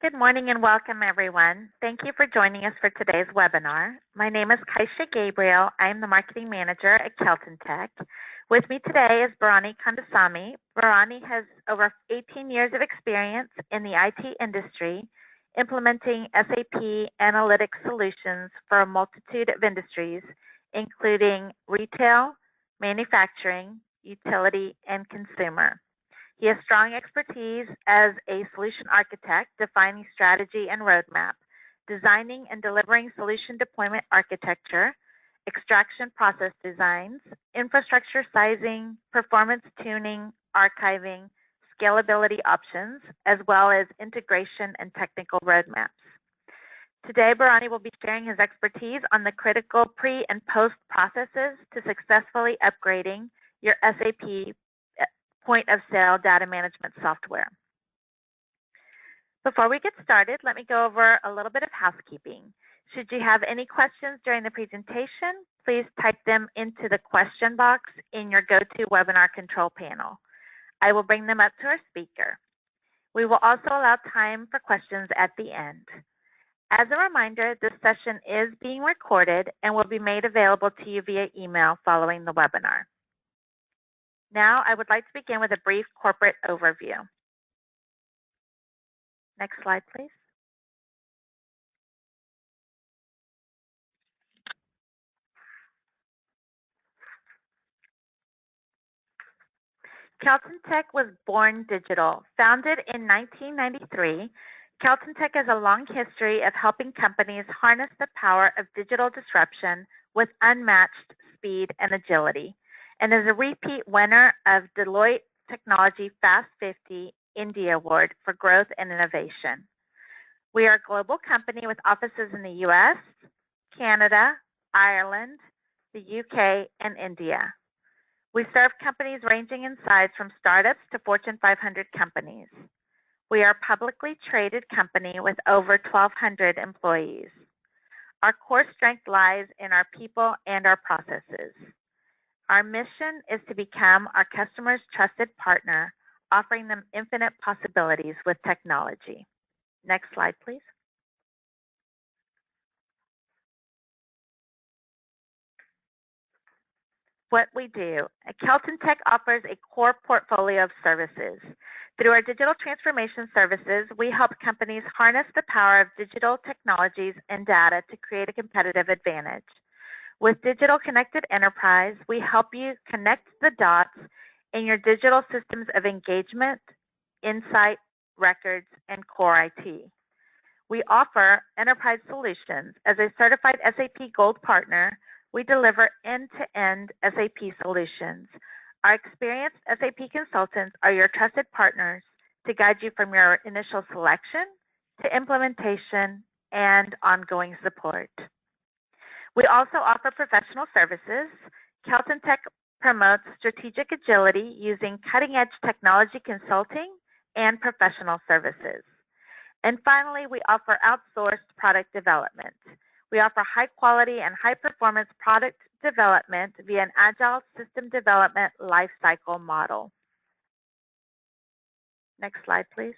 Good morning and welcome, everyone. Thank you for joining us for today's webinar. My name is Kaisha Gabriel. I am the Marketing Manager at Kelton Tech. With me today is Barani Kandasamy. Barani has over 18 years of experience in the IT industry, implementing SAP analytics solutions for a multitude of industries, including retail, manufacturing, utility, and consumer. He has strong expertise as a solution architect, defining strategy and roadmap, designing and delivering solution deployment architecture, extraction process designs, infrastructure sizing, performance tuning, archiving, scalability options, as well as integration and technical roadmaps. Today, Barani will be sharing his expertise on the critical pre- and post processes to successfully upgrading your SAP point-of-sale data management software. Before we get started, let me go over a little bit of housekeeping. Should you have any questions during the presentation, please type them into the question box in your GoToWebinar control panel. I will bring them up to our speaker. We will also allow time for questions at the end. As a reminder, this session is being recorded and will be made available to you via email following the webinar. Now, I would like to begin with a brief corporate overview. Next slide, please. Kelton Tech was born digital. Founded in 1993, Kelton Tech has a long history of helping companies harness the power of digital disruption with unmatched speed and agility, and is a repeat winner of Deloitte Technology Fast 50 India Award for Growth and Innovation. We are a global company with offices in the U.S., Canada, Ireland, the UK, and India. We serve companies ranging in size from startups to Fortune 500 companies. We are a publicly traded company with over 1,200 employees. Our core strength lies in our people and our processes. Our mission is to become our customers' trusted partner, offering them infinite possibilities with technology. Next slide, please. What we do. Kelton Tech offers a core portfolio of services. Through our digital transformation services, we help companies harness the power of digital technologies and data to create a competitive advantage. With Digital Connected Enterprise, we help you connect the dots in your digital systems of engagement, insight, records, and core IT. We offer enterprise solutions. As a certified SAP Gold partner, we deliver end-to-end SAP solutions. Our experienced SAP consultants are your trusted partners to guide you from your initial selection to implementation and ongoing support. We also offer professional services. Kelton Tech promotes strategic agility using cutting-edge technology consulting and professional services. And finally, we offer outsourced product development. We offer high-quality and high-performance product development via an agile system development lifecycle model. Next slide, please.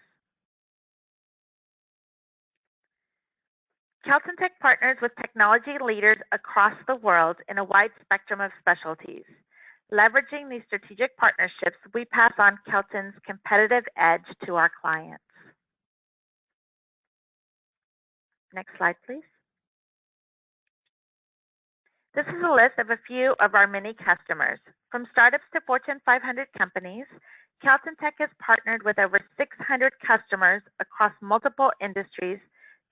Kelton Tech partners with technology leaders across the world in a wide spectrum of specialties. Leveraging these strategic partnerships, we pass on Kelton's competitive edge to our clients. Next slide, please. This is a list of a few of our many customers. From startups to Fortune 500 companies, Kelton Tech has partnered with over 600 customers across multiple industries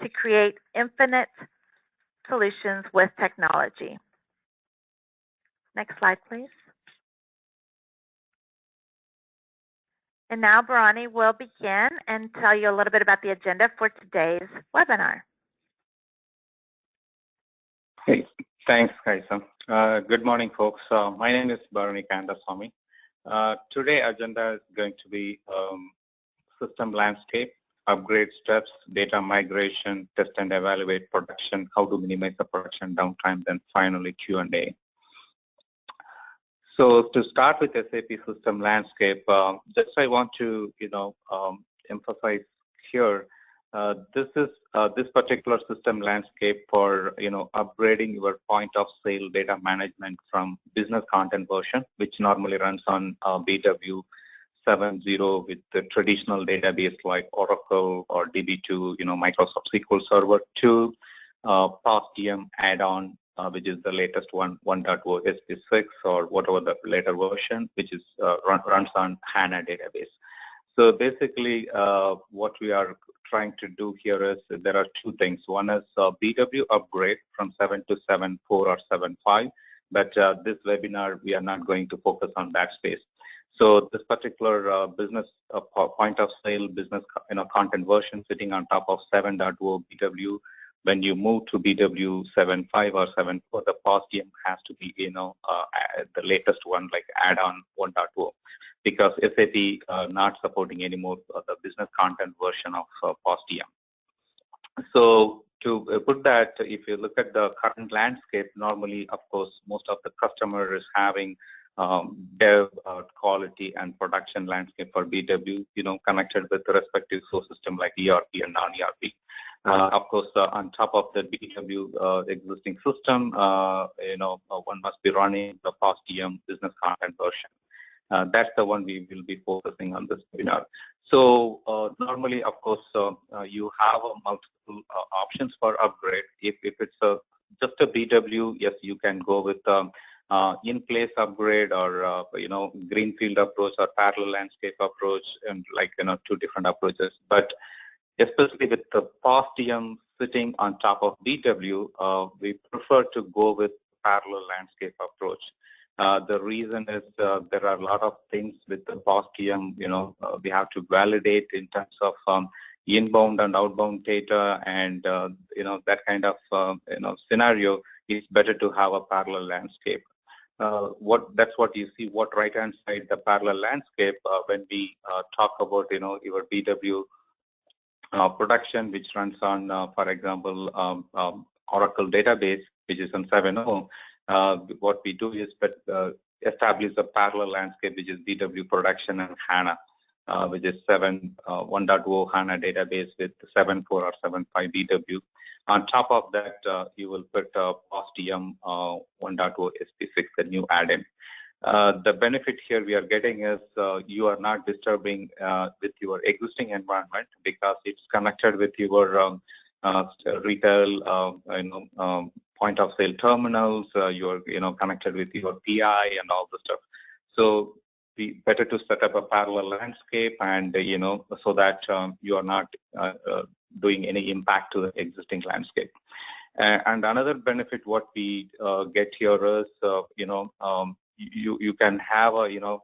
to create infinite solutions with technology. Next slide, please. And now Barani will begin and tell you a little bit about the agenda for today's webinar. Hey, thanks, Kaisa. Good morning, folks. My name is Barani Kandasamy. Today's agenda is going to be system landscape, upgrade steps, data migration, test and evaluate production, how to minimize the production downtime, then finally Q&A. So to start with SAP system landscape, just I want to emphasize here This particular system landscape for upgrading your point of sale data management from business content version, which normally runs on BW 7.0 with the traditional database like Oracle or DB2, Microsoft SQL Server, to POSDM add-on, which is the latest one, 1.0 SP6 or whatever the later version, which is runs on HANA database. So basically, what we are trying to do here is there are two things. One is BW upgrade from 7 to 7.4 or 7.5, but this webinar we are not going to focus on that space. So this particular business point of sale business content version sitting on top of 7.0 BW. When you move to BW 7.5 or 7.4, the POSDM has to be the latest one, like add-on 1.0. Because SAP not supporting anymore the business content version of POSDM. So to put that, if you look at the current landscape, normally, of course, most of the customer is having dev, quality, and production landscape for BW, connected with the respective source system like ERP and non-ERP. Of course, on top of the BW existing system, one must be running the POSDM business content version. That's the one we will be focusing on this webinar. So normally, of course, you have multiple options for upgrade. If it's just a BW, yes, you can go with in-place upgrade or greenfield approach or parallel landscape approach, and two different approaches. But especially with the POSDM sitting on top of BW, we prefer to go with parallel landscape approach. The reason is there are a lot of things with the POSDM, we have to validate in terms of inbound and outbound data, and that kind of scenario. It's better to have a parallel landscape. That's what you see. What right hand side, the parallel landscape, when we talk about your BW production, which runs on, for example, Oracle database, which is on 7.0. What we do is establish a parallel landscape, which is BW production and HANA, which is 1.0 HANA database with 7.4 or 7.5 BW. On top of that, you will put POSDM 1.0 SP6, the new add-in. The benefit here we are getting is you are not disturbing with your existing environment, because it's connected with your retail, point of sale terminals. You're connected with your PI and all the stuff. So be better to set up a parallel landscape, and so that you are not doing any impact to the existing landscape. And another benefit what we get here is you can have a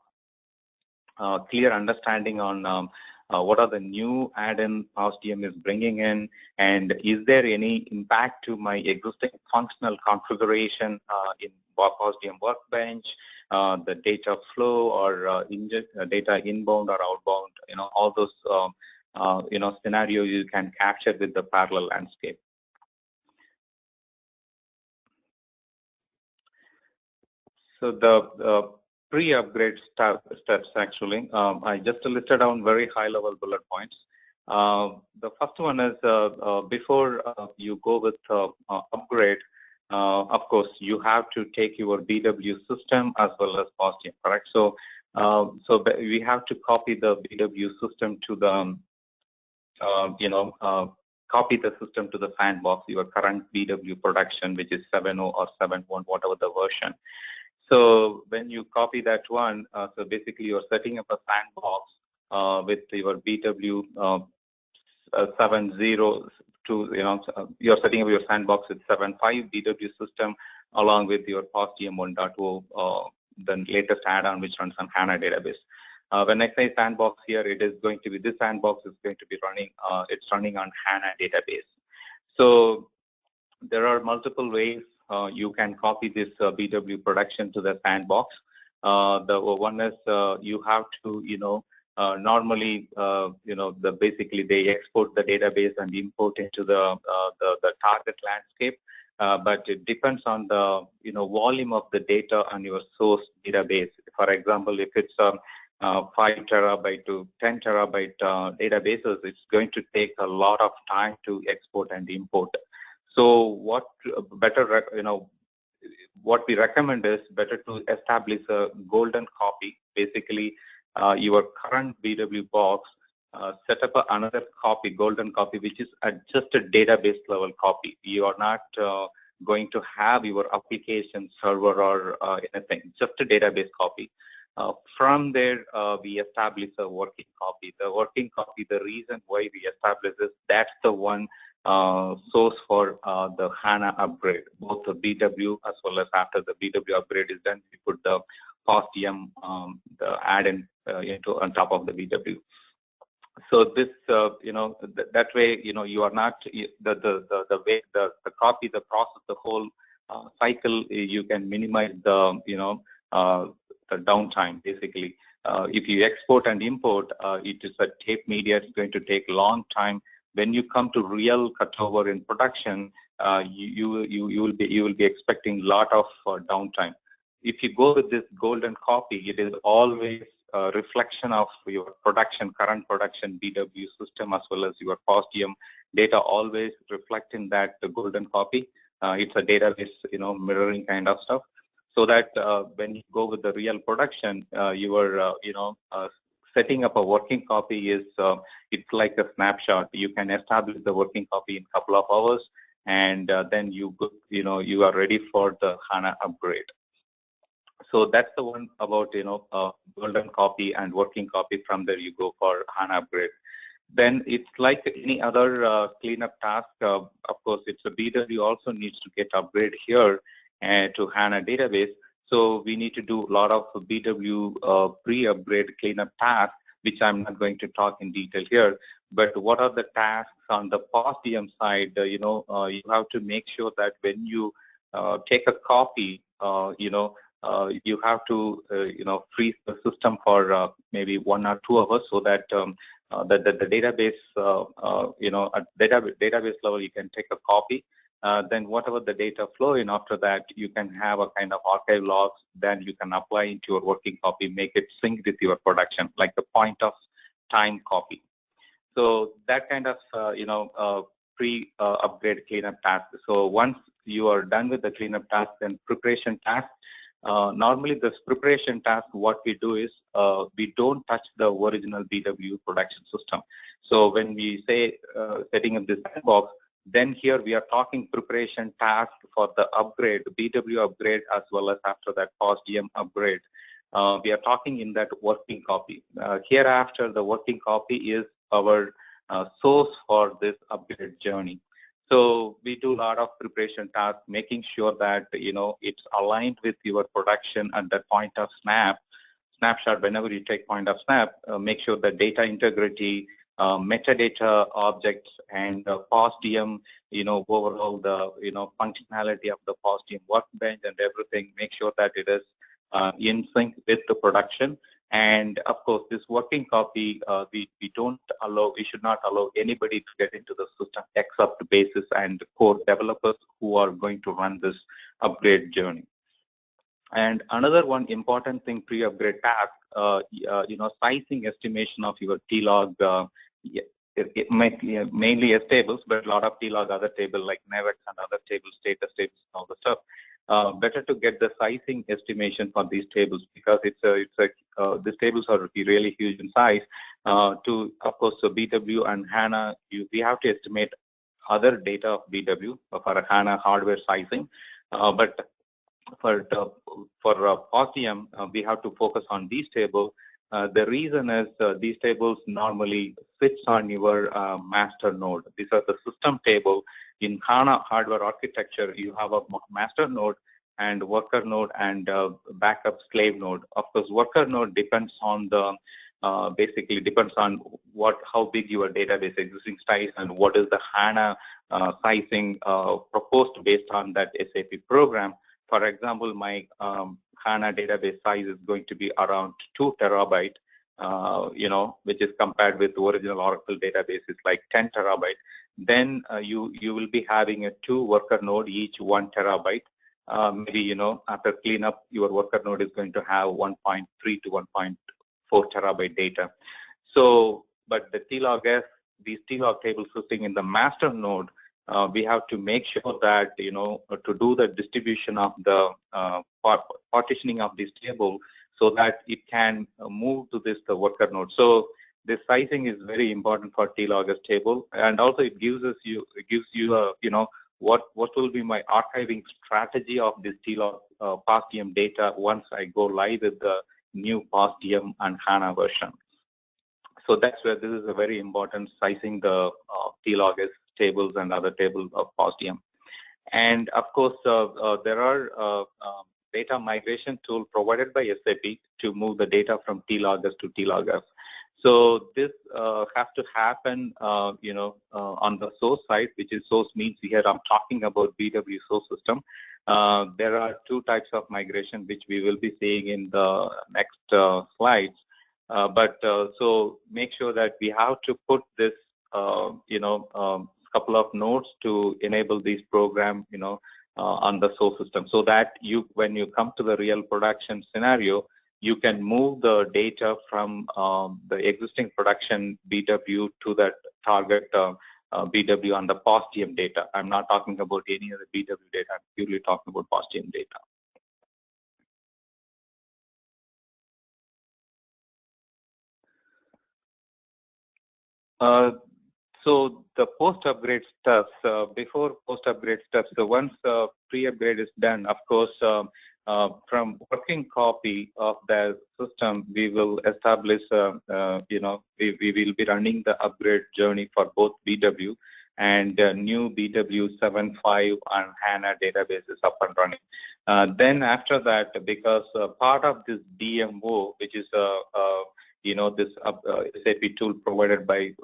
clear understanding on what are the new add-in POSDM is bringing in, and is there any impact to my existing functional configuration in POSDM workbench, the data flow, or data inbound or outbound, all those scenarios you can capture with the parallel landscape. So the pre-upgrade steps, actually, I just listed down very high-level bullet points. The first one is before you go with upgrade, of course, you have to take your BW system as well as POSDM, correct? So we have to copy the BW system to the, copy the system to the sandbox, your current BW production, which is 7.0 or 7.1, whatever the version. So when you copy that one, so basically you're setting up a sandbox with your BW 7.0 to, you're setting up your sandbox with 7.5 BW system along with your POSDM 1.0, the latest add-on which runs on HANA database. When I say sandbox here, it is going to be, this sandbox is going to be running, it's running on HANA database. So there are multiple ways you can copy this BW production to the sandbox. The one is you have to, normally, basically they export the database and import into the target landscape. But it depends on the, volume of the data on your source database. For example, if it's 5 terabyte to 10 terabyte databases, it's going to take a lot of time to export and import. So what better, what we recommend is better to establish a golden copy. Basically, your current BW box, set up another copy, golden copy, which is just a database level copy. You are not going to have your application server or anything, just a database copy. From there, we establish a working copy. The working copy, the reason why we establish this, that's the one source for the HANA upgrade, both the BW as well as after the BW upgrade is done, we put the POSDM, the add-in into on top of the BW. So this, that way, you are not the way the copy, the process, the whole cycle. You can minimize the the downtime. Basically, if you export and import, it is a tape media. It's going to take a long time. When you come to real cutover in production, you will be expecting a lot of downtime. If you go with this golden copy, it is always a reflection of your production, current production BW system as well as your POSDM data, always reflect in that golden copy. It's a database, mirroring kind of stuff. So that when you go with the real production, you are, setting up a working copy is, it's like a snapshot. You can establish the working copy in a couple of hours, and then you are ready for the HANA upgrade. So that's the one about, golden copy and working copy. From there you go for HANA upgrade. Then it's like any other cleanup task. Of course, it's a BW also needs to get upgrade here to HANA database. So we need to do a lot of BW pre-upgrade cleanup tasks, which I'm not going to talk in detail here. But what are the tasks on the POSDM side? You have to make sure that when you take a copy, you have to, freeze the system for maybe 1 or 2 hours, so that the database, at database level, you can take a copy. Then whatever the data flow in after that, you can have a kind of archive logs. Then you can apply into your working copy, make it sync with your production, like the point of time copy. So that kind of, pre-upgrade cleanup task. So once you are done with the cleanup task, then preparation task. Normally this preparation task, what we do is we don't touch the original BW production system. So when we say setting up this sandbox, then here we are talking preparation task for the upgrade, BW upgrade, as well as after that POSDM upgrade. We are talking in that working copy. Hereafter, the working copy is our source for this upgrade journey. So we do a lot of preparation tasks, making sure that it's aligned with your production at that point of snapshot. Whenever you take point of snap, make sure the data integrity, metadata objects, and POSDM, overall the functionality of the POSDM workbench and everything. Make sure that it is in sync with the production. And of course, this working copy, we should not allow anybody to get into the system except basis and core developers who are going to run this upgrade journey. And another one important thing, pre-upgrade task, sizing estimation of your T-log, mainly as tables, but a lot of T-log other table like NAVEX and other tables, status tables, all the stuff. Better to get the sizing estimation for these tables, because these tables are really huge in size. Of course, so BW and HANA, we have to estimate other data of BW for HANA hardware sizing, but for POSDM, we have to focus on these tables. The reason is these tables normally sits on your master node. These are the system table. In HANA hardware architecture, you have a master node and worker node and backup slave node. Of course, worker node depends on the basically depends on how big your database existing size and what is the HANA sizing proposed based on that SAP program. For example, my HANA database size is going to be around 2 terabyte, which is compared with the original Oracle database is like 10 terabyte. Then you will be having a 2 worker node, each 1 terabyte. Maybe, after cleanup, your worker node is going to have 1.3 to 4 terabyte data. So, but the T-log-S, these T-log tables sitting in the master node, we have to make sure that, to do the distribution of the partitioning of this table so that it can move to the worker node. So this sizing is very important for T-log-S table, and also it gives you what will be my archiving strategy of this T-log POSDM data once I go live with the new POSDM and HANA version. So that's where this is a very important, sizing the T-log-S tables and other tables of POSDM. And of course, there are data migration tool provided by SAP to move the data from T-log-S to T-log-F. So this has to happen, on the source side, which is source means here I'm talking about BW source system. There are two types of migration which we will be seeing in the next slides. So make sure that we have to put this, couple of nodes to enable these program, on the source system, so that when you come to the real production scenario, you can move the data from the existing production BW to that target BW on the POSDM data. I'm not talking about any other BW data. I'm purely talking about POSDM data. So the post-upgrade steps, before post-upgrade steps, so once pre-upgrade is done, of course, from working copy of the system, we will establish, we will be running the upgrade journey for both BW and new BW 7.5 and HANA databases up and running. Then after that, because part of this DMO, which is this SAP tool provided by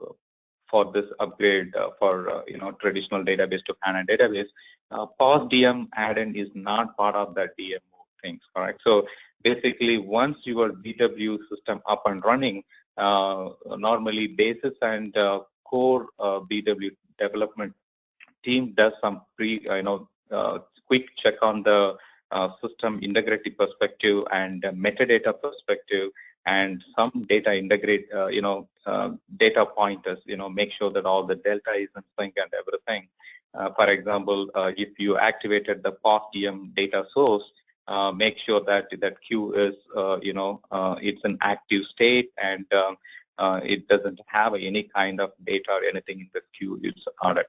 for this upgrade for traditional database to HANA database, POSDM add-in is not part of that DMO things, correct? So basically, once your BW system up and running, normally basis and core BW development team does some quick check on the system integrity perspective and metadata perspective, and some data integrate, data pointers, make sure that all the delta is in sync and everything. For example, if you activated the POSDM data source, make sure that that queue is, it's an active state, and it doesn't have any kind of data or anything in the queue. It's audit.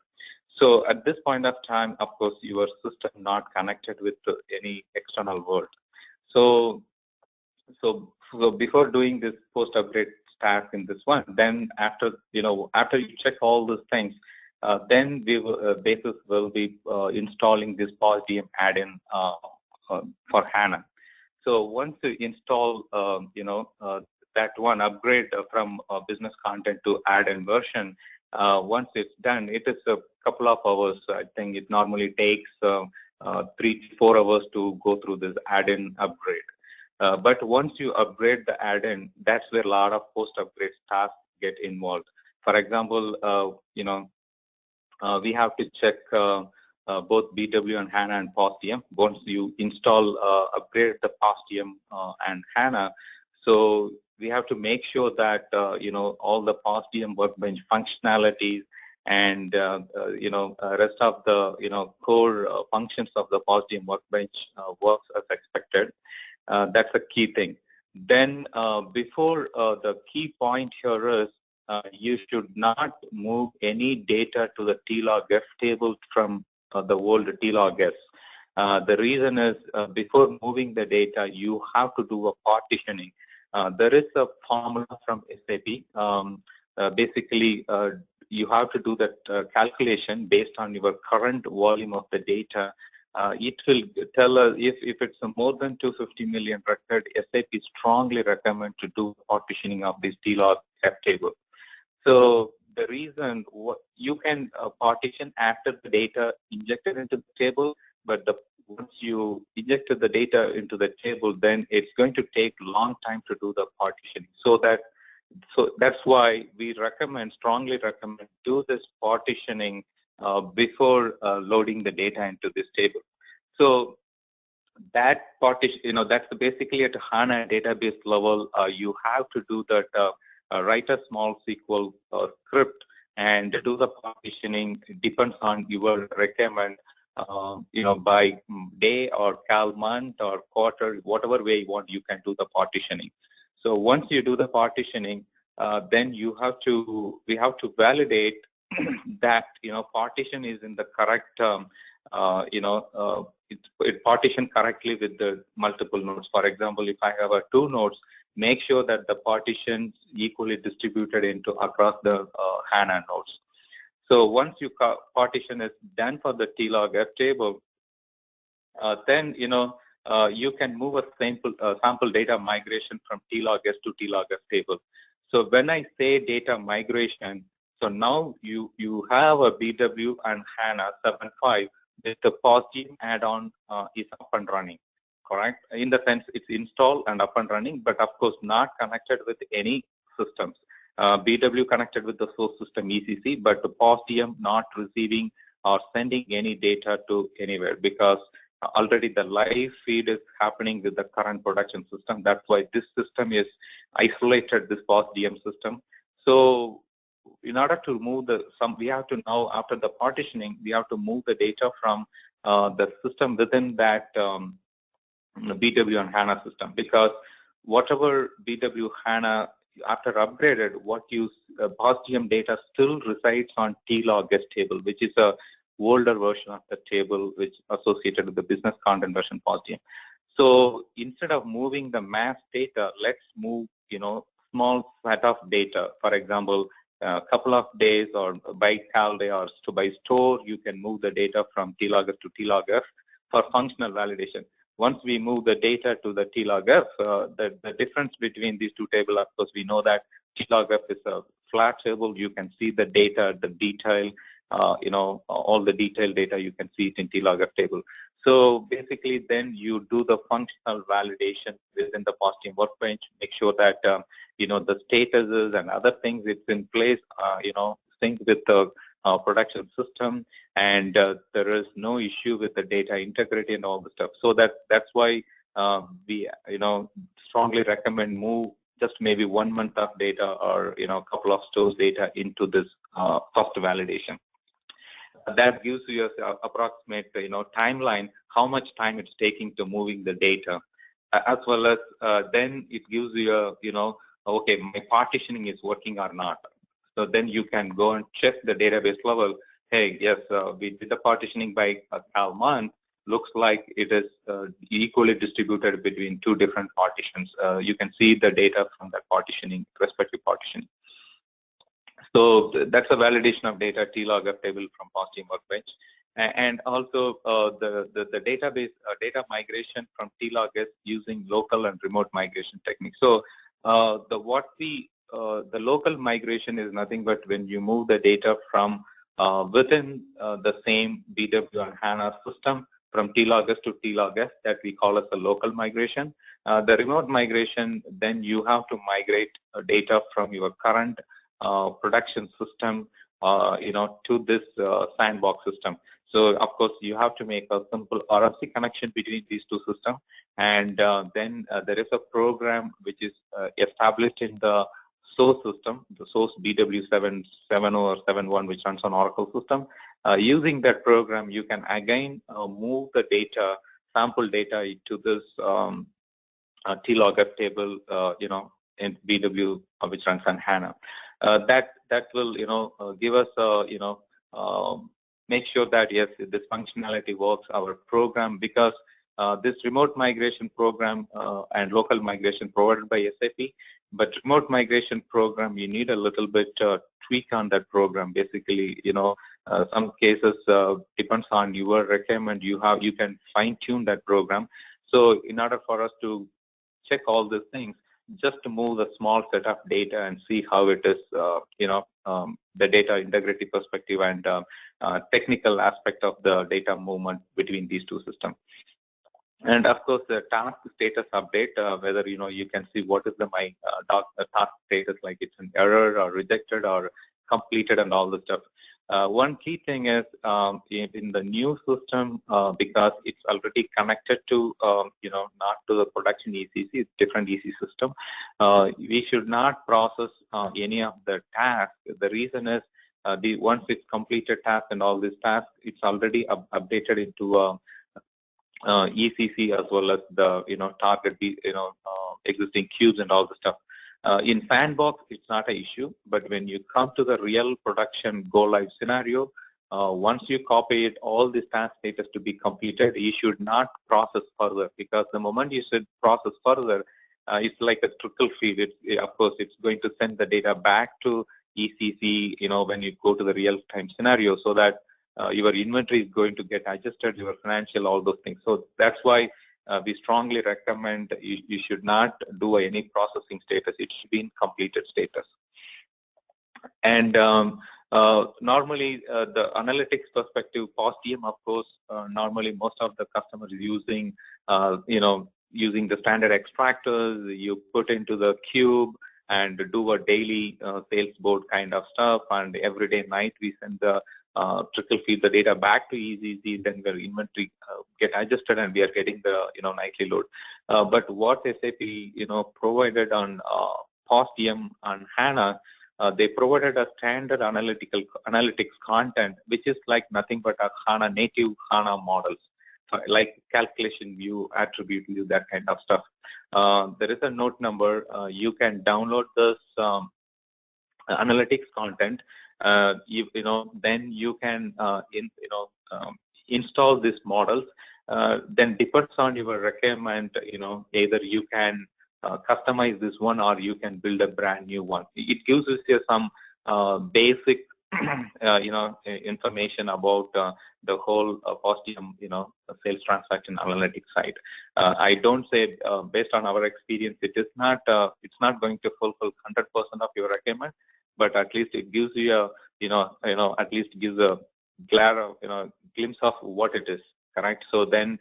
So at this point of time, of course, your system not connected with any external world. So before doing this post-upgrade task in this one, then after you check all these things, then we will, basis will be installing this POSDM add-in for HANA. So once you install, that one upgrade from business content to add-in version, once it's done, it is a couple of hours. I think it normally takes 3 to 4 hours to go through this add-in upgrade. But once you upgrade the add-in, that's where a lot of post-upgrade tasks get involved. For example, we have to check both BW and HANA and POSDM. Once you install, upgrade the POSDM and HANA, so we have to make sure that all the POSDM workbench functionalities and rest of the core functions of the POSDM workbench works as expected. That's a key thing. Then before the key point here is you should not move any data to the T-log-F table from the old T-log-S. The reason is before moving the data, you have to do a partitioning. There is a formula from SAP. Basically, you have to do that calculation based on your current volume of the data. It will tell us if it's a more than 250 million record, SAP strongly recommend to do partitioning of this T-log-F table. So the reason you can partition after the data injected into the table, but once you injected the data into the table, then it's going to take a long time to do the partitioning. So that's why we strongly recommend do this partitioning before loading the data into this table. So that partition, that's basically at HANA database level. You have to do that, write a small SQL script and do the partitioning. It depends on your requirement, by day or cal month or quarter, whatever way you want, you can do the partitioning. So once you do the partitioning, then we have to validate that, partition is in the correct, it partitioned correctly with the multiple nodes. For example, if I have two nodes, make sure that the partitions equally distributed across the HANA nodes. So once partition is done for the TLOGF table, then you can move a sample data migration from TLOGS to TLOGF table. So when I say data migration, so now you have a BW and HANA 7.5 with the POSDM add-on is up and running, correct? In the sense it's installed and up and running, but of course not connected with any systems. BW connected with the source system ECC, but the POSDM not receiving or sending any data to anywhere, because already the live feed is happening with the current production system. That's why this system is isolated, this POSDM system. So in order to move we have to now, after the partitioning, we have to move the data from the system within that BW and HANA system, because whatever BW HANA after upgraded, POSDM data still resides on TLOGS table, which is a older version of the table which associated with the business content version POSDM. So instead of moving the mass data, let's move small set of data. For example, a couple of days or by cal day or by store, you can move the data from TLOGS to TLOGF for functional validation. Once we move the data to the TLOGF, the difference between these two tables, of course, we know that TLOGF is a flat table. You can see the data, the detail, all the detailed data, you can see it in TLOGF table. So basically, then you do the functional validation within the POSDM workbench, make sure that, the statuses and other things, it's in place, sync with the production system, and there is no issue with the data integrity and all the stuff. So that's why we, strongly recommend move just maybe 1 month of data or, a couple of stores data into this first validation. That gives you an approximate, timeline, how much time it's taking to moving the data, as well as then it gives you okay, my partitioning is working or not. So then you can go and check the database level. Hey, yes, we did the partitioning by cal month. Looks like it is equally distributed between two different partitions. You can see the data from that partitioning, respective partitioning. So that's a validation of data TLOGF table from POSDM workbench, and also the database data migration from TLOGS using local and remote migration techniques. So the local migration is nothing but when you move the data from within the same BW and HANA system from TLOGS to TLOGS, that we call as a local migration. The remote migration, then you have to migrate data from your current production system, to this sandbox system. So of course you have to make a simple RFC connection between these two systems, and then there is a program which is established in the source system, the source BW 7.7.0 or 7.1, which runs on Oracle system. Using that program, you can again move the data, sample data into this TLOGF table, in BW, which runs on HANA. That will, give us, make sure that yes, this functionality works, our program, because this remote migration program and local migration provided by SAP, but remote migration program, you need a little bit tweak on that program. Basically, some cases depends on your requirement. You can fine tune that program. So in order for us to check all these things, just to move a small set of data and see how it is, the data integrity perspective and technical aspect of the data movement between these two systems. And of course, the task status update, whether you can see what is my task status, like it's an error or rejected or completed and all the stuff. One key thing is in the new system, because it's already connected to, not to the production ECC, it's different EC system. We should not process any of the tasks. The reason is once it's completed task and all these tasks, it's already updated into ECC as well as the target existing queues and all the stuff. In sandbox, it's not an issue, but when you come to the real production go live scenario, once you copy it, all the task status to be completed, you should not process further, because the moment you should process further, it's like a trickle feed. Of course, it's going to send the data back to ECC, when you go to the real-time scenario, so that your inventory is going to get adjusted, your financial, all those things. So that's why we strongly recommend you should not do any processing status. It should be in completed status. And normally, the analytics perspective, POSDM, of course, normally most of the customers using, using the standard extractors. You put into the cube and do a daily sales board kind of stuff, and every day night we send the trickle feed the data back to ECC, then the inventory get adjusted and we are getting the nightly load. But what SAP provided on POSDM and HANA, they provided a standard analytics content, which is like nothing but a HANA native HANA models, like calculation view, attribute view, that kind of stuff. There is a note number. You can download this analytics content. Then you can install these models. Then depends on your requirement. Either you can customize this one or you can build a brand new one. It gives us some basic information about the whole POSDM sales transaction analytics side. I don't say based on our experience it's not going to fulfill 100% of your requirement, but at least it gives you a at least gives a glimpse of what it is, correct? So then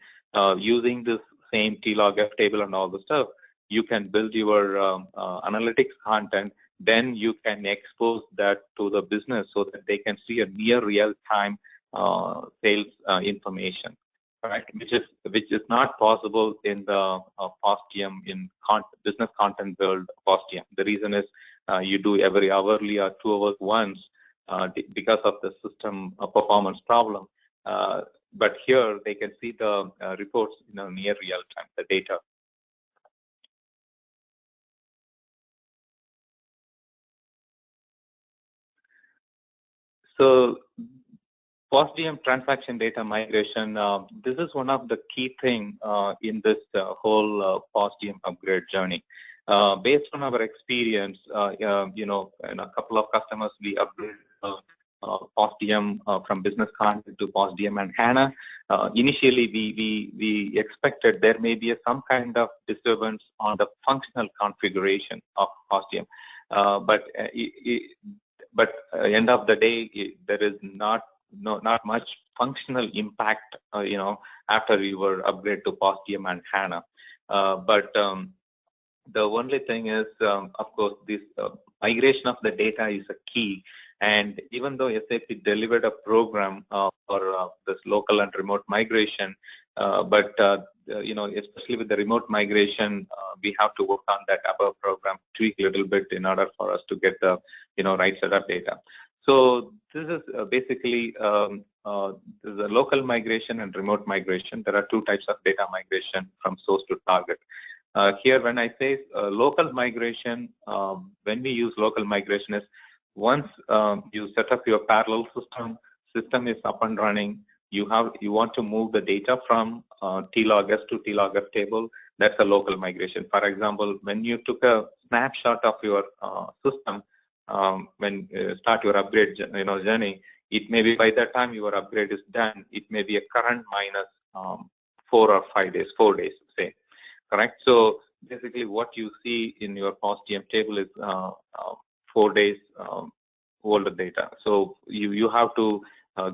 using this same TLOGF table and all the stuff, you can build your analytics content. Then you can expose that to the business so that they can see a near real-time sales information, correct? Which is not possible in the POSDM in business content build POSDM. The reason is you do every hourly or 2 hours once because of the system performance problem. But here they can see the reports near real-time, the data. So POSDM transaction data migration, this is one of the key things in this whole POSDM upgrade journey. Based on our experience, in a couple of customers, we upgraded POSDM from business content to POSDM and HANA. Initially, we expected there may be some kind of disturbance on the functional configuration of POSDM, but end of the day, there is not much functional impact, after we were upgraded to POSDM and HANA. But the only thing is, of course, this migration of the data is a key. And even though SAP delivered a program for this local and remote migration, but especially with the remote migration, we have to work on that above program, tweak a little bit in order for us to get the right set of data. So this is basically the local migration and remote migration. There are 2 types of data migration from source to target. Here, when I say local migration, when we use local migration is once you set up your parallel system is up and running, you want to move the data from TLOGS to TLOGF table. That's a local migration. For example, when you took a snapshot of your system, when you start your upgrade journey, it may be by the time your upgrade is done, it may be a current minus 4 or 5 days, 4 days, say, correct? So basically what you see in your POSDM table is 4 days older data. So you have to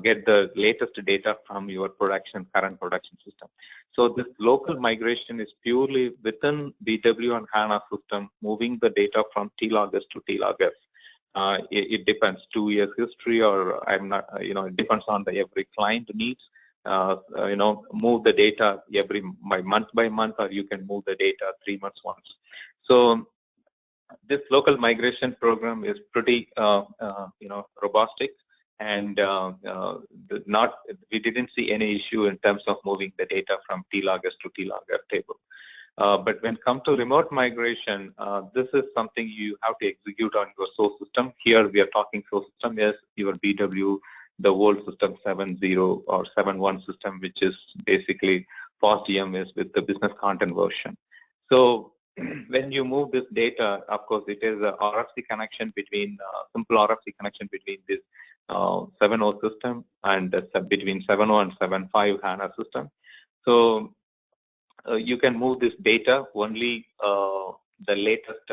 get the latest data from your current production system. So this local migration is purely within BW and HANA system, moving the data from TLOGS to TLOGF. It depends, 2 years history, or I'm not, it depends on the every client needs. Move the data by month, or you can move the data 3 months once. So this local migration program is pretty, robust, and we didn't see any issue in terms of moving the data from T-loggers to T-logger table. But when it comes to remote migration, this is something you have to execute on your source system. Here we are talking source system is your BW, the old system 7.0 or 7.1 system, which is basically POSDM is with the business content version. So when you move this data, of course, it is a RFC connection between, simple RFC connection between this 7.0 system and between 7.0 and 7.5 HANA system. So you can move this data only the latest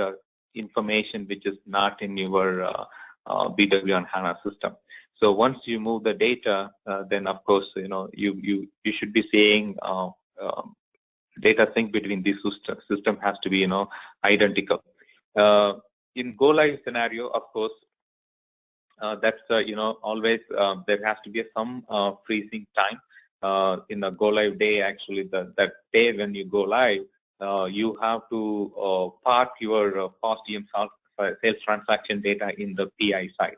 information which is not in your BW and HANA system. So once you move the data, then of course you should be seeing data sync between these system has to be identical. In go live scenario, of course, that's always there has to be some freezing time. In a go live day, actually that day when you go live, you have to park your POSDM sales transaction data in the PI side.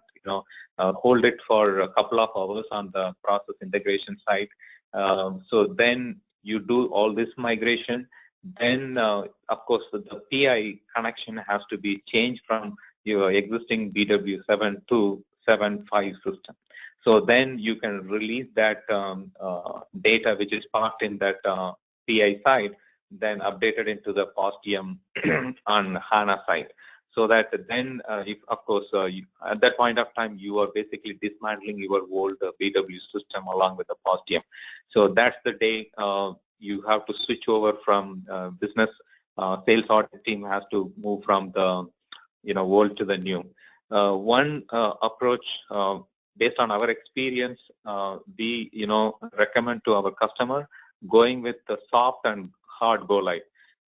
Hold it for a couple of hours on the process integration side. So then you do all this migration. Then, of course, the PI connection has to be changed from your existing BW 7 to 7.5 system. So then you can release that data which is parked in that PI side, then updated into the POSDM on HANA side. So that then, if of course, at that point of time, you are basically dismantling your old BW system along with the POSDM. So that's the day you have to switch over from business sales audit team has to move from the old to the new. One approach based on our experience, we recommend to our customer going with the soft and hard go live.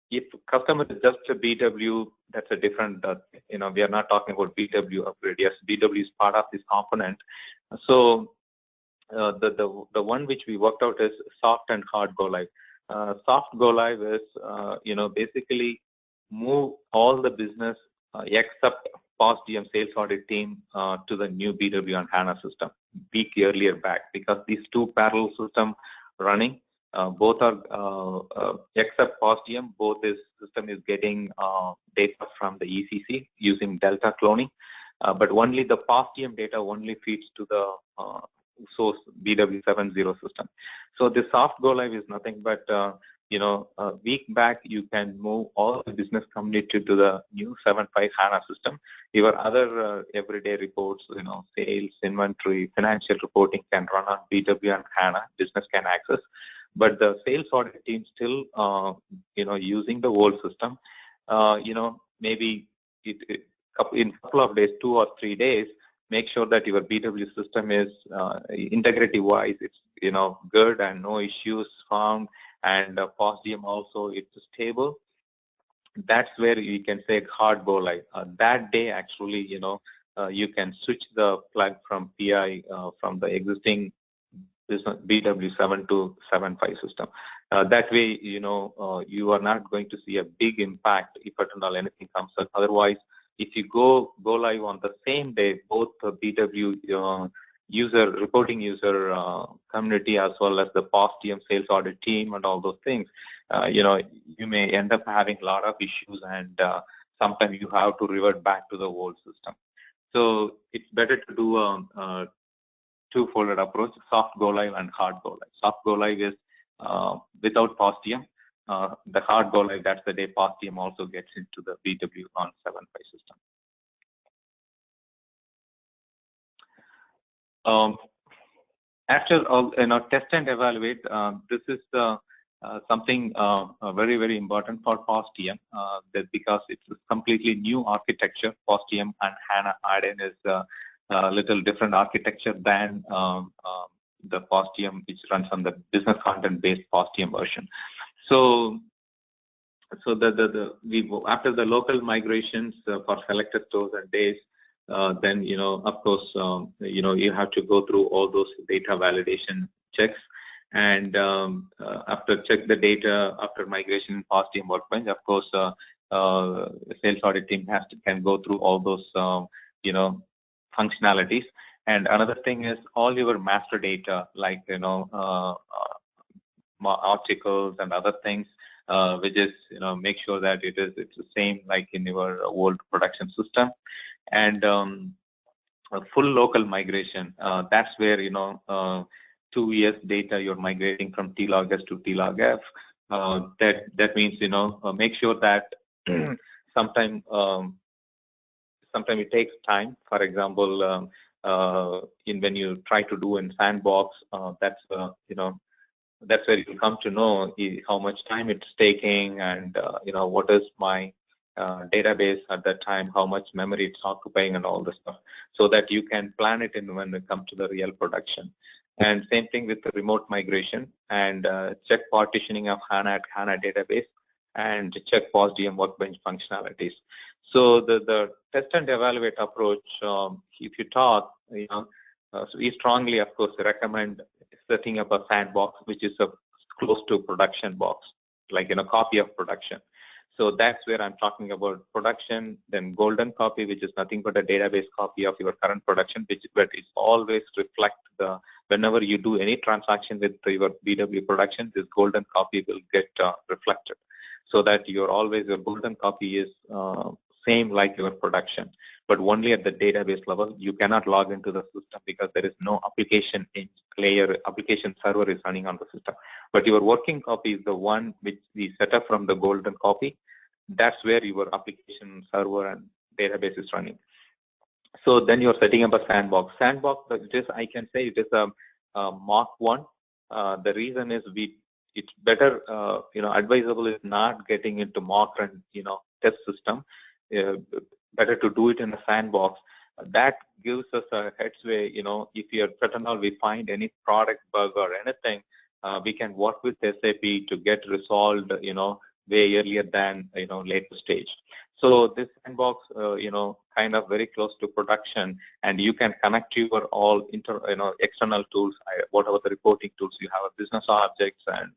If customer is just a BW, that's a different, we are not talking about BW upgrade. Yes, BW is part of this component. So the one which we worked out is soft and hard go live. Soft go live is, basically move all the business except POSDM sales audit team to the new BW and HANA system week earlier back, because these two parallel systems running, both are except POSDM, both this system is getting data from the ECC using delta cloning, but only the POSDM data only feeds to the source BW 7.0 system. So the soft go live is nothing but a week back you can move all the business community to the new 7.5 HANA system. Your other everyday reports, sales, inventory, financial reporting can run on BW and HANA. Business can access, but the sales audit team still, using the old system. Maybe in a couple of days, 2 or 3 days, make sure that your BW system is integrity-wise, it's good and no issues found, and POSDM also it's stable. That's where you can say hard go live. That day, actually, you can switch the plug from PI from the existing BW 7 to 7.5 system. That way, you are not going to see a big impact if at all anything comes up. Otherwise, if you go live on the same day, both the BW reporting user community as well as the POSDM sales audit team and all those things, you may end up having a lot of issues, and sometimes you have to revert back to the old system. So it's better to do a two-folded approach: soft go live and hard go live. Soft go live is without POSDM. The hard go live, that's the day POSDM also gets into the BW on 7.5 system. After all, test and evaluate. This is something very, very important for POSDM, because it's a completely new architecture. POSDM and HANA add-in is a little different architecture than the POSDM which runs on the business content-based POSDM version. So after the local migrations for selected stores and days, then of course you have to go through all those data validation checks, and after check the data after migration in POSDM Workbench, of course sales audit team can go through all those functionalities. And another thing is all your master data, like articles and other things, which is make sure that it's the same like in your old production system. And a full local migration, that's where 2 years data you're migrating from TLOG-S to TLOG-F. That means make sure that sometime it takes time. For example, when you try to do in sandbox, that's that's where you come to know how much time it's taking, and what is my database at that time, how much memory it's occupying, and all this stuff, so that you can plan it in when it comes to the real production. And same thing with the remote migration, and check partitioning of HANA at HANA database, and check POSDM Workbench functionalities. So the test and evaluate approach, if you talk, so we strongly, of course, recommend setting up a sandbox, which is a close to production box, like a copy of production. So that's where I'm talking about production. Then golden copy, which is nothing but a database copy of your current production, but it's always reflect whenever you do any transaction with your BW production, this golden copy will get reflected, so that your golden copy is same like your production, but only at the database level. You cannot log into the system because there is no application layer, application server is running on the system. But your working copy is the one which we set up from the golden copy. That's where your application server and database is running. So then you're setting up a sandbox. Sandbox, I can say it is a Mark 1. The reason is it's better, advisable is not getting into mock run, test system. Better to do it in a sandbox. That gives us a headway. If you're certain we find any product bug or anything, we can work with SAP to get resolved, way earlier than later stage. So this sandbox, kind of very close to production, and you can connect your all external tools, whatever the reporting tools you have, business objects, and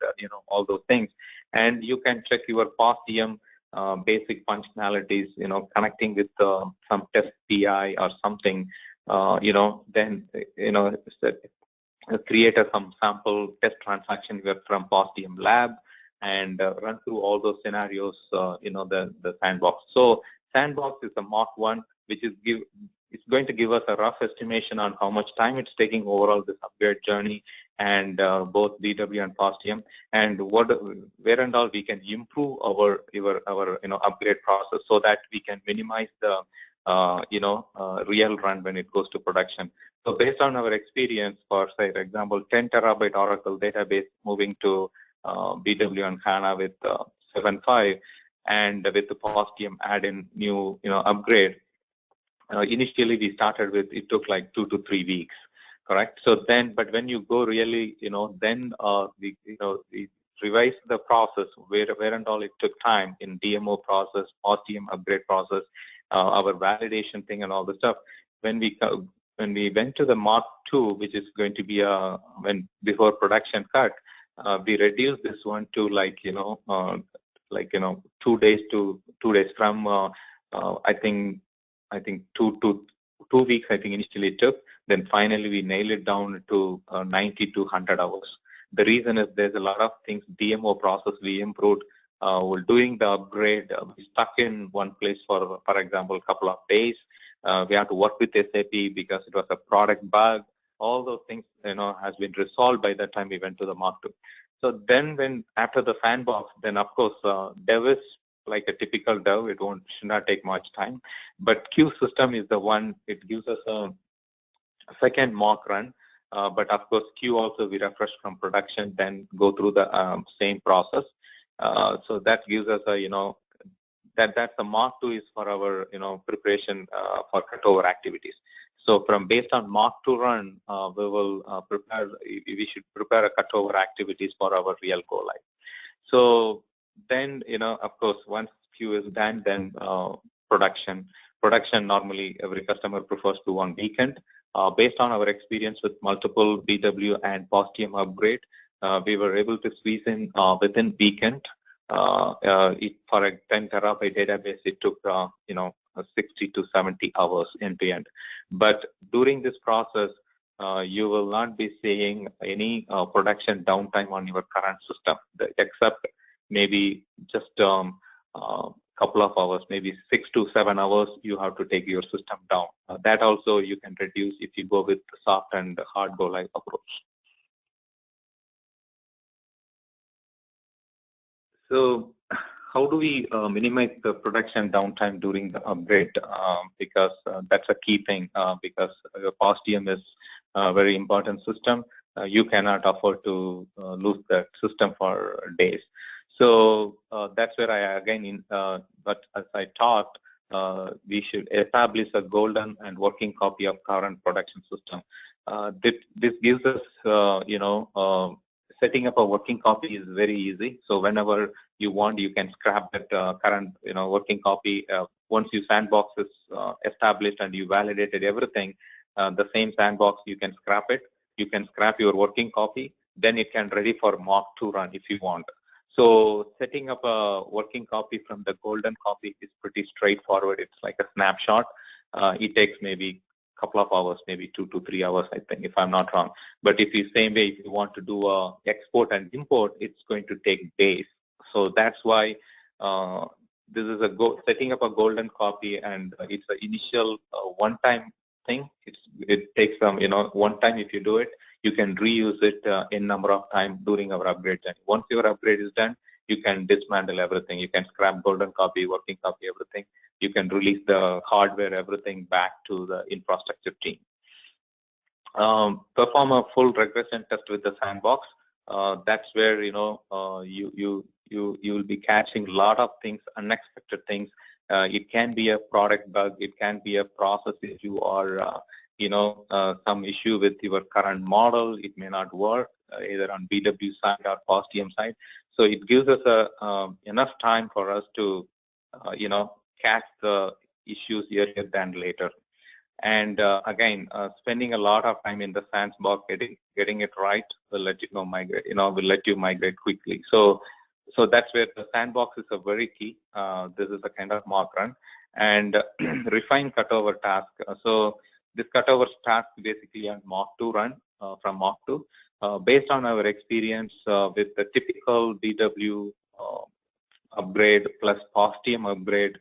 all those things, and you can check your POSDM basic functionalities, connecting with some test PI or something, then create some sample test transaction from POSDM lab, and run through all those scenarios, the sandbox. So sandbox is a Mark 1, which is it's going to give us a rough estimation on how much time it's taking overall this upgrade journey, and both BW and POSDM, and where and all we can improve our upgrade process, so that we can minimize the real run when it goes to production. So based on our experience, for say, for example, 10 terabyte Oracle database moving to BW and HANA with 7.5, and with the POSDM add-in new upgrade. Initially we started with, it took like 2 to 3 weeks, correct? So then, but when you go really, then we revise the process where and all it took time in DMO process, POSDM upgrade process, our validation thing and all the stuff. When we went to the Mark 2, which is going to be before production cut, we reduced this one to 2 days from I think 2 weeks, I think initially it took. Then finally we nailed it down to 90 to 100 hours. The reason is there's a lot of things, DMO process we improved. We're doing the upgrade, we stuck in one place for example, a couple of days. We had to work with SAP because it was a product bug. All those things, has been resolved by the time we went to the Mark 2. So then after the sandbox, then of course, dev is like a typical dev. It should not take much time. But Q system is the one, it gives us a second mock run. But of course, Q also we refresh from production, then go through the same process. So that gives us a, that's the Mark 2 is for our, preparation for cutover activities. So based on Mark 2 run, we should prepare a cutover activities for our real go live. So then, of course, once Q is done, then production production, normally every customer prefers to on weekend. Based on our experience with multiple BW and POSDM upgrade, we were able to squeeze in within weekend. For a 10 terabyte database, it took 60 to 70 hours end to end. But during this process, you will not be seeing any production downtime on your current system, except maybe just couple of hours, maybe 6 to 7 hours, you have to take your system down. That also you can reduce if you go with the soft and hard go live approach. So how do we minimize the production downtime during the upgrade? Because that's a key thing, because your POSDM is a very important system. You cannot afford to lose that system for days. So that's where I again, but as I talked, we should establish a golden and working copy of current production system. This gives us, setting up a working copy is very easy. So whenever you want, you can scrap that current, working copy. Once your sandbox is established and you validated everything, the same sandbox, you can scrap it. You can scrap your working copy. Then it can ready for mock to run if you want. So setting up a working copy from the golden copy is pretty straightforward. It's like a snapshot. It takes maybe a couple of hours, maybe 2 to 3 hours, I think, if I'm not wrong. But if you same way, if you want to do a export and import, it's going to take days. So that's why this is setting up a golden copy, and it's an initial one-time thing. It takes some, one time if you do it, you can reuse it in number of times during our upgrade journey. Once your upgrade is done, you can dismantle everything. You can scrap golden copy, working copy, everything. You can release the hardware, everything back to the infrastructure team. Perform a full regression test with the sandbox. That's where you will be catching a lot of things, unexpected things. It can be a product bug. It can be a process issue, or some issue with your current model. It may not work either on BW side or POSDM side. So it gives us enough time for us to catch the issues earlier than later. And again, spending a lot of time in the sandbox, getting it right will let you migrate. Will let you migrate quickly. So that's where the sandbox is a very key. This is a kind of mock run, and refine cutover task. So this cutover task basically on mock 2 run from mock 2. Based on our experience with the typical BW upgrade plus POSDM upgrade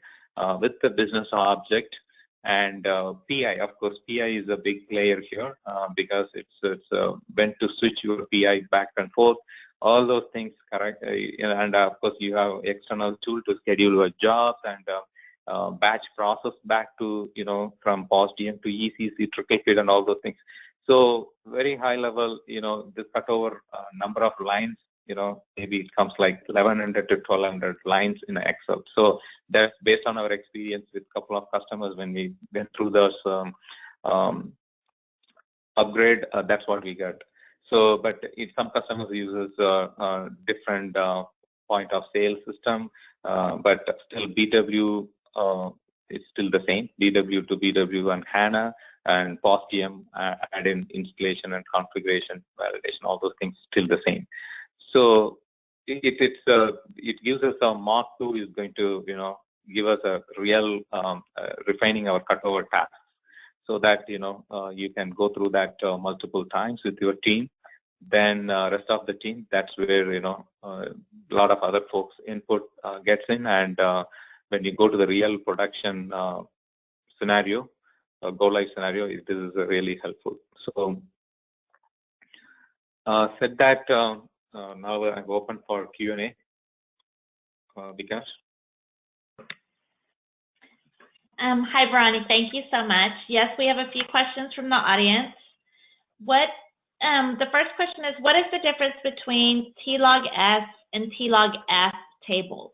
with the business object and PI. Of course, PI is a big player here because it's when to switch your PI back and forth. All those things, correct? And of course, you have external tool to schedule your jobs and batch process back to from POSDM to ECC, trickle feed, and all those things. So very high level, this cutover number of lines, maybe it comes like 1100 to 1200 lines in Excel. So that's based on our experience with a couple of customers when we went through those upgrade. That's what we got. So, but if some customers uses different point of sale system, but still BW is still the same. BW to BW and HANA and POSDM add in installation and configuration, validation, all those things still the same. So it gives us a Mark 2 is going to give us a real refining our cutover tasks, so that you can go through that multiple times with your team. Then rest of the team, that's where a lot of other folks input gets in, and when you go to the real production scenario, go live scenario, this is really helpful. So said that, now I'm open for Q&A. Vikas. Hi, Barani. Thank you so much. Yes, we have a few questions from the audience. The first question is, what is the difference between T-log-S and T-log-F tables?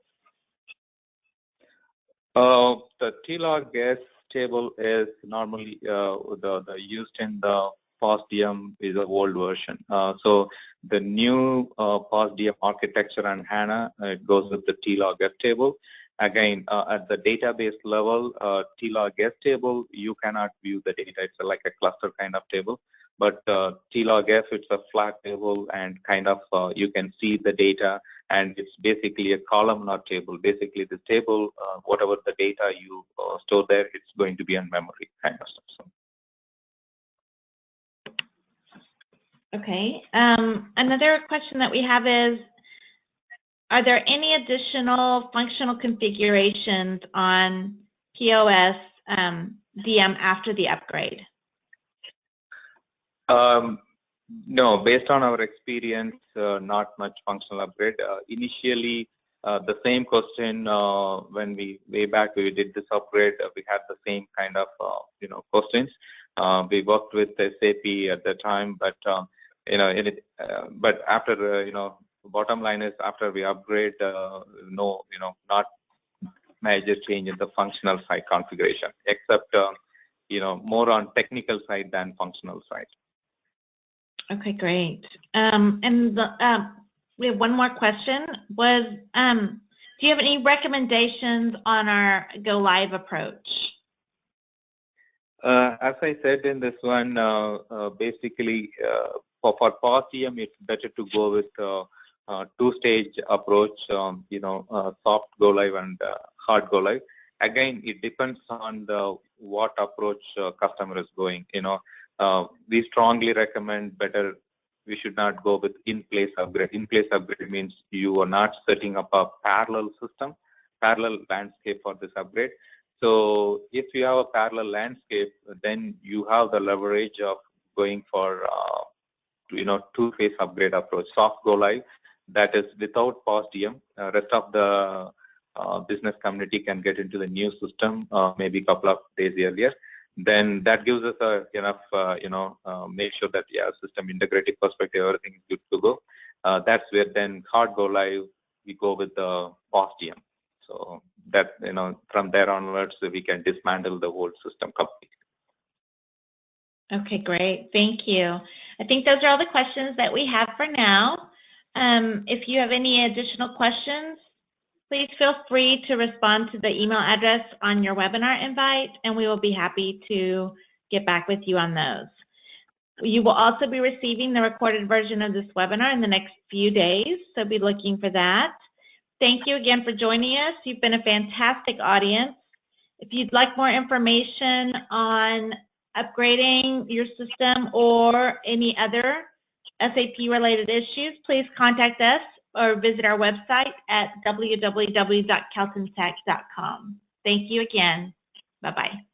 The T-log-S table is normally the used in the POSDM is an old version. So the new POSDM architecture and HANA, it goes with the T-log-F table. Again, at the database level, T-log S table, you cannot view the data. It's like a cluster kind of table. But T-log F, it's a flat table, and kind of you can see the data, and it's basically a columnar table. Basically, the table, whatever the data you store there, it's going to be on memory kind of stuff. So. Okay. Another question that we have is, are there any additional functional configurations on POS DM after the upgrade? No, based on our experience, not much functional upgrade. Initially, the same question when way back we did this upgrade, we had the same kind of questions. We worked with SAP at the time, but but after bottom line is after we upgrade, no, not major change in the functional side configuration, except more on technical side than functional side. Okay, great. We have one more question. Do you have any recommendations on our go live approach? As I said in this one, basically for POSDM, it's better to go with two-stage approach, soft go live and hard go live. Again, it depends on what approach customer is going. We strongly recommend we should not go with in-place upgrade. In-place upgrade means you are not setting up a parallel system, parallel landscape for this upgrade. So if you have a parallel landscape, then you have the leverage of going for two-phase upgrade approach. Soft go live, that is without POSDM. Rest of the business community can get into the new system maybe a couple of days earlier. Then that gives us enough, make sure that system integrity perspective, everything is good to go. That's where then hard go live, we go with the POSDM. So that from there onwards, we can dismantle the whole system completely. Okay, great. Thank you. I think those are all the questions that we have for now. If you have any additional questions, please feel free to respond to the email address on your webinar invite, and we will be happy to get back with you on those. You will also be receiving the recorded version of this webinar in the next few days, so be looking for that. Thank you again for joining us. You've been a fantastic audience. If you'd like more information on upgrading your system or any other SAP-related issues, please contact us or visit our website at www.keltontech.com. Thank you again. Bye-bye.